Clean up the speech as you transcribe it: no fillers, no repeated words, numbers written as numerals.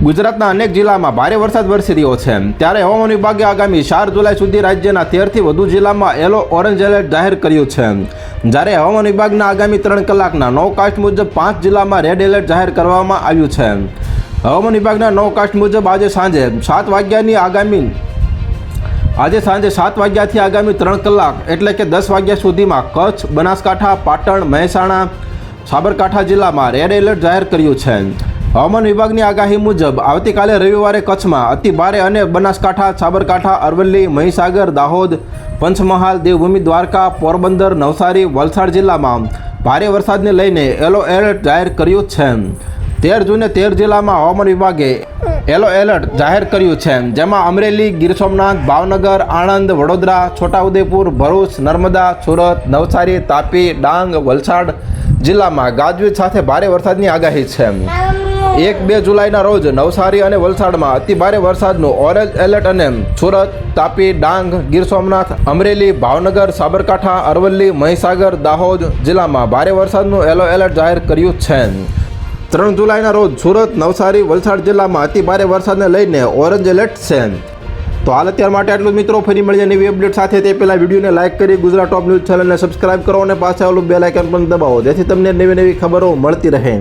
ગુજરાતના અનેક જિલ્લામાં ભારે વરસાદ વરસી રહ્યો છે, ત્યારે હવામાન વિભાગે આગામી 4 જુલાઈ સુધી રાજ્યના 13થી વધુ જિલ્લામાં ઓરેન્જ એલર્ટ જાહેર કર્યું છે. જ્યારે હવામાન વિભાગના આગામી 3 કલાકના નવકાસ્ટ મુજબ 5 જિલ્લામાં રેડ એલર્ટ જાહેર કરવામાં આવ્યું છે. હવામાન વિભાગના નવકાસ્ટ મુજબ આજે સાંજે 7 વાગ્યાથી આગામી 3 કલાક એટલે કે 10 વાગ્યા સુધીમાં કચ્છ, બનાસકાંઠા, પાટણ, મહેસાણા, સાબરકાંઠા જિલ્લામાં રેડ એલર્ટ જાહેર કર્યું છે. હવામાન વિભાગની આગાહી મુજબ આવતીકાલે રવિવારે કચ્છમાં અતિ ભારે અને બનાસકાંઠા, સાબરકાંઠા, અરવલ્લી, મહીસાગર, દાહોદ, પંચમહાલ, દેવભૂમિ દ્વારકા, પોરબંદર, નવસારી, વલસાડ જિલ્લામાં ભારે વરસાદને લઈને યલો એલર્ટ જાહેર કર્યું છે. 13 જૂને 13 જિલ્લામાં હવામાન વિભાગે યલો એલર્ટ જાહેર કર્યું છે, જેમાં અમરેલી, ગીર સોમનાથ, ભાવનગર, આણંદ, વડોદરા, છોટાઉદેપુર, ભરૂચ, નર્મદા, સુરત, નવસારી, તાપી, ડાંગ, વલસાડ જિલ્લામાં ગાજવીજ સાથે ભારે વરસાદની આગાહી છે. 1-2 જુલાઈના રોજ નવસારી અને વલસાડમાં અતિ ભારે વરસાદનું ઓરેન્જ એલર્ટ અને સુરત, તાપી, ડાંગ, ગીર સોમનાથ, અમરેલી, ભાવનગર, સાબરકાંઠા, અરવલ્લી, મહીસાગર, દાહોદ જિલ્લામાં ભારે વરસાદનું યલો એલર્ટ જાહેર કર્યું છે. 3 જુલાઈના રોજ સુરત, નવસારી, વલસાડ જિલ્લામાં અતિ ભારે વરસાદને લઈને ઓરેન્જ એલર્ટ છે. તો હાલ અત્યાર માટે આટલું મિત્રો. ફરી મળીએ નવી અપડેટ સાથે. તે પહેલાં વિડીયોને લાઇક કરી ગુજરાત ટોપ ન્યૂઝ ચેનલને સબસ્ક્રાઇબ કરો અને પાછળ બેલ આઇકન પણ દબાવો, જેથી તમને નવી ખબરો મળતી રહે.